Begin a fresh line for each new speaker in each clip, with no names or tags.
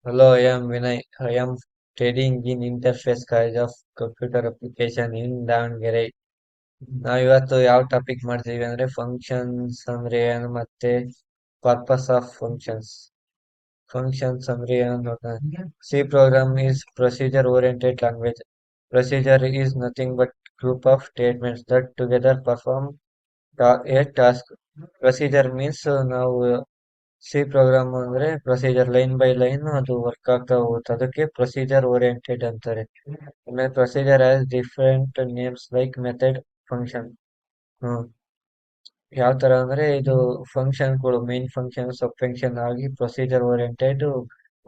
Hello, I am Vinay. I am studying in Interface College of Computer Application in Davanagere. ನಾವು ಇವತ್ತು ಯಾವ topic ಮಾಡ್ತೀವಿ ಅಂದ್ರೆ ಫಂಕ್ಷನ್ಸ್ ಅಂದ್ರೆ ಏನು ಮತ್ತೆ ಪರ್ಪಸ್ ಆಫ್ ಫಂಕ್ಷನ್ಸ್. ಫಂಕ್ಷನ್ಸ್ ಅಂದ್ರೆ ಏನು ನೋಡೋಣ. C program is procedure oriented language. Procedure is nothing but group of statements that together perform a task. Procedure means ನಾವು ಸಿ ಪ್ರೋಗ್ರಾಮ್ ಅಂದ್ರೆ ಪ್ರೊಸೀಜರ್ ಲೈನ್ ಬೈ ಲೈನ್ ಅದು work ಆಗ್ತಾ ಹೋಗುತ್ತೆ ಅದಕ್ಕೆ procedure oriented ಅಂತಾರೆ. ಆಮೇಲೆ procedure has different names like method function. Hmm ಯಾವ ತರ ಅಂದ್ರೆ ಇದು ಫಂಕ್ಷನ್ಗಳು ಮೇನ್ ಫಂಕ್ಷನ್ ಸಬ್ ಫಂಕ್ಷನ್ ಆಗಿ ಪ್ರೊಸೀಜರ್ ಓರಿಯೆಂಟೆಡ್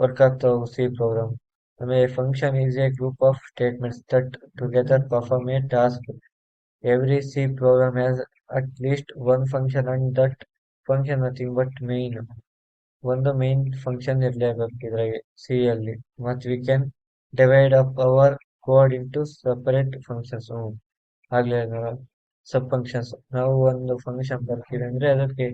ವರ್ಕ್ ಆಗ್ತಾ ಹೋಗುತ್ತೆ ಸಿ ಪ್ರೋಗ್ರಾಮ್. ಆಮೇಲೆ function is a group of statements that together perform a task. Every C program has at least one function and that function nothing but main. ಒಂದು main function ಇರಲೇಬೇಕು ಇದ್ರಾಗೆ C ಅಲ್ಲಿ. ಮತ್ we can divide up hour code into separate functions. ಆಗ್ಲೇ ಸಬ್ functions. ನಾವು ಒಂದು function ಬರ್ತೀವಿ ಅಂದ್ರೆ ಅದಕ್ಕೆ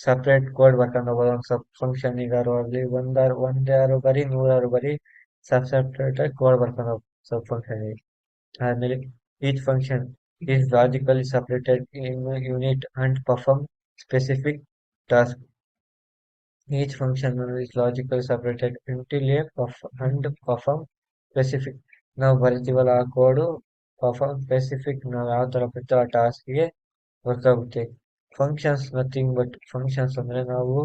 ಸಪರೇಟ್ ಕೋಡ್ ಬರ್ಕೊಂಡು ಹೋಗೋದು. ಒಂದು ಸಬ್ ಫಂಕ್ಷನ್ ಈಗಾರು ಅಲ್ಲಿ ಒಂದಾರು ಬರೀ ನೂರಾರು ಬರೀ ಸಪರೇಟ್ ಆಗಿ ಕೋಡ್ ಬರ್ಕೊಂಡು ಹೋಗ್ಬೇಕು ಸಬ್ ಫಂಕ್ಷನ್. ಆದ್ಮೇಲೆ each function is logically separated in unit and perform specific task. Each function is logically separated until a and perform specific. ನಾವು ಬರಿತೀವಲ್ಲ ಆ ಕೋಡು ಪರ್ಫಾರ್ಮ್ ಸ್ಪೆಸಿಫಿಕ್ ನಾವು ಯಾವ ತರ ಬರ್ತೀವಿ ಆ ಟಾಸ್ಕ್ಗೆ ವರ್ಕ್ ಆಗುತ್ತೆ. ಫಂಕ್ಷನ್ಸ್ ನಥಿಂಗ್ ಬಟ್ ಫಂಕ್ಷನ್ಸ್ ಅಂದ್ರೆ ನಾವು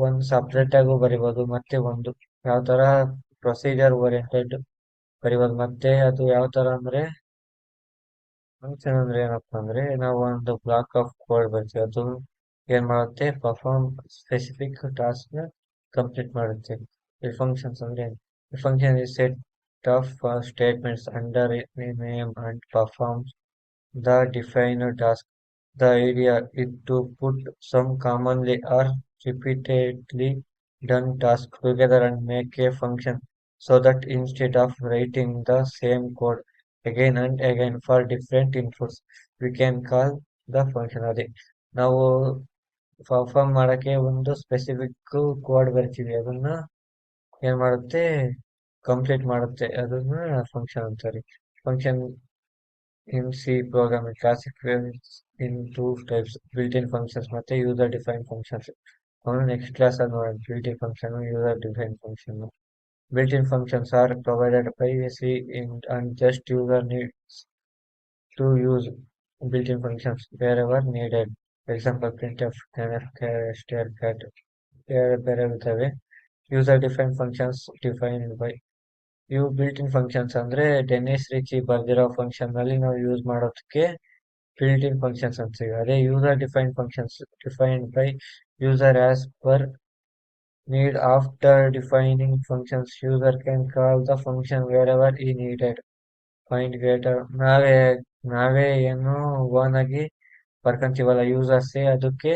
ಒಂದು ಸಪ್ರೇಟ್ ಆಗೂ ಬರಿಬೋದು ಮತ್ತೆ ಒಂದು ಯಾವ ತರ ಪ್ರೊಸೀಜರ್ ಓರಿಯೆಂಟೆಡ್ ಬರಿಬೋದು. ಮತ್ತೆ ಅದು ಯಾವ ತರ ಅಂದ್ರೆ ಫಂಕ್ಷನ್ ಅಂದ್ರೆ ಏನಪ್ಪಾ ಅಂದ್ರೆ ನಾವು ಒಂದು ಬ್ಲಾಕ್ ಆಫ್ ಕೋಡ್ ಬರ್ತೀವಿ ಅದು ಏನ್ ಮಾಡುತ್ತೆ ಪರ್ಫಾರ್ಮ್ ಸ್ಪೆಸಿಫಿಕ್ ಟಾಸ್ಕ್ ನ ಕಂಪ್ಲೀಟ್ ಮಾಡುತ್ತೆ. ಈ ಫಂಕ್ಷನ್ಸ್ ಅಂದ್ರೆ function is set of statements under name and performs the defined task. The idea is to put some commonly or repeatedly done tasks together and make a function so that instead of writing the same code again and again for different inputs, we can call the function. ಅದೇ ನಾವು perform ಮಾಡಕ್ಕೆ ಒಂದು specific code ಬರ್ತೀವಿ ಅದನ್ನ ಏನ್ ಮಾಡುತ್ತೆ complete ಮಾಡುತ್ತೆ ಅದನ್ನ ಫಂಕ್ಷನ್ ಅಂತಾರೆ. Function in C programming classifies in two types, built-in functions ಮತ್ತೆ user-defined functions. ಅವನು ನೆಕ್ಸ್ಟ್ ಕ್ಲಾಸ್ ಅಲ್ಲಿ ನೋಡೋಣ built-in function, user-defined function. Built-in functions are provided by C and just user needs to use built-in functions wherever needed. Example printf, scanf, str, cat ಬೇರೆ ಇರ್ತವೆ. User-defined functions defined by ಇವು built in functions ಅಂದ್ರೆ Denis Richie ಬರ್ದಿರೋ function ನಲ್ಲಿ ನಾವು use ಮಾಡೋದಕ್ಕೆ built in functions ಅಂತೀವಿ. ಅದೇ user defined functions defined by user as per need. After defining functions, user can call the function wherever he needed. Find greater ನಾವೇ ಏನು own ಆಗಿ ಬರ್ಕೊಂತೀವಲ್ಲ ಯೂಸರ್ಸೇ ಅದಕ್ಕೆ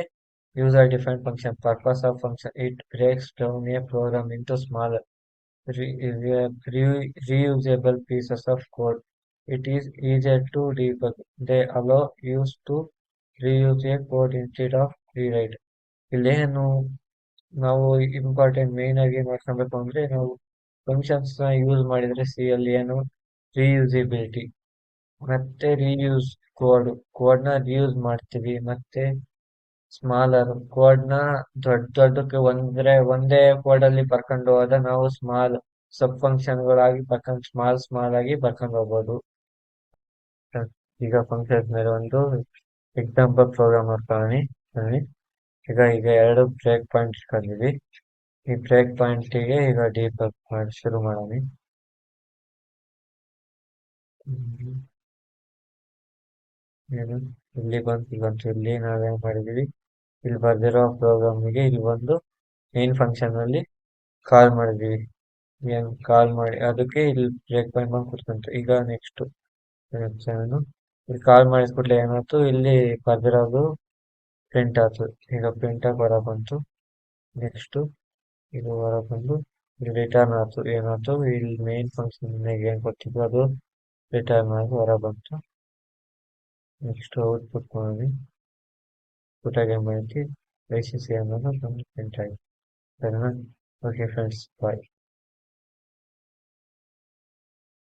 user defined function. Purpose of function it breaks down a program into small reusable pieces of code. It is easier to debug. They allow use to reuse a code instead of rewrite. ಇಲ್ಲೇನು ನಾವು important main ಆಗಿ ಏನ್ ಮಾಡ್ಕೊಬೇಕು ಅಂದ್ರೆ ನಾವು functions ನ use ಮಾಡಿದ್ರೆ C ಅಲ್ಲಿ ಏನು ರೀಯೂಸಿಬಿಲಿಟಿ ಮತ್ತೆ ರೀಯೂಸ್ ಕೋಡ್ ನ ರೀಯೂಸ್ ಮಾಡ್ತೀವಿ. ಮತ್ತೆ ಸ್ಮಾಲರ್ ಕೋಡ್ ನ ದೊಡ್ಡಕ್ಕೆ ಒಂದೇ ಕೋಡ್ ಅಲ್ಲಿ ಬರ್ಕೊಂಡು ಹೋದ ನಾವು ಸ್ಮಾಲ್ ಸಬ್ ಫಂಕ್ಷನ್ ಗಳಾಗಿ ಬರ್ಕೊಂಡು ಸ್ಮಾಲ್ ಆಗಿ ಬರ್ಕೊಂಡು ಹೋಗ್ಬೋದು. ಈಗ ಫಂಕ್ಷನ್ಸ್ ಮೇಲೆ ಒಂದು ಎಕ್ಸಾಂಪಲ್ ಪ್ರೋಗ್ರಾಮ್ ಮಾಡ್ಕೊಳ್ಳಿ. ಈಗ ಎರಡು ಬ್ರೇಕ್ ಪಾಯಿಂಟ್ ಇಟ್ಕೊಂಡಿವಿ. ಈ ಬ್ರೇಕ್ ಪಾಯಿಂಟ್ ಗೆ ಈಗ ಡೀಬಗ್ ಮಾಡಿ ಶುರು ಮಾಡೋಣ. ಏನು ಇಲ್ಲಿ ಬಂತು ಇಲ್ಲಿ ನಾವೇನ್ ಮಾಡಿದೀವಿ ಇಲ್ಲಿ ಬರ್ದಿರೋ ಪ್ರೋಗ್ರಾಮ್ ಗೆ ಇಲ್ಲಿ ಒಂದು ಮೇನ್ ಫಂಕ್ಷನ್ ಅಲ್ಲಿ ಕಾಲ್ ಮಾಡಿದೀವಿ. ಏನ್ ಕಾಲ್ ಮಾಡಿ ಅದಕ್ಕೆ ಇಲ್ಲಿ ಬ್ರೇಕ್ ಪಾಯಿಂಟ್ ಬಂದು ಕುತ್ಕೊಂತು. ಈಗ ನೆಕ್ಸ್ಟ್ ಇಲ್ಲಿ ಕಾಲ್ ಮಾಡಿದ ಕೂಡಲೇ ಏನಾಯ್ತು ಇಲ್ಲಿ ಬರ್ದಿರೋದು ಪ್ರಿಂಟ್ ಆಯ್ತು. ಈಗ ಪ್ರಿಂಟ್ ಆಗಿ ಹೊರ ಬಂತು. ನೆಕ್ಸ್ಟ್ ಇದು ಹೊರ ಬಂದು ಇಲ್ಲಿ ರಿಟರ್ನ್ ಆಯ್ತು. ಏನಾಯ್ತು ಇಲ್ಲಿ ಮೇನ್ ಫಂಕ್ಷನ್ ಏನ್ ಕೊಟ್ಟಿದ್ದು ಅದು ರಿಟರ್ನ್ ಆಗಿ ಹೊರ ಬಂತು. ನೆಕ್ಸ್ಟ್ ಔಟ್ಪುಟ್ ಮಾಡಿ ಪುಟಾಗಿ ಏನ್ ಮಾಡೈತಿ ಐಸಿಸಿ ಅನ್ನೋದು ಪ್ರಿಂಟ್ ಆಯ್ತು. ಸರಿನಾ? ಓಕೆ ಫ್ರೆಂಡ್ಸ್ ಬಾಯ್.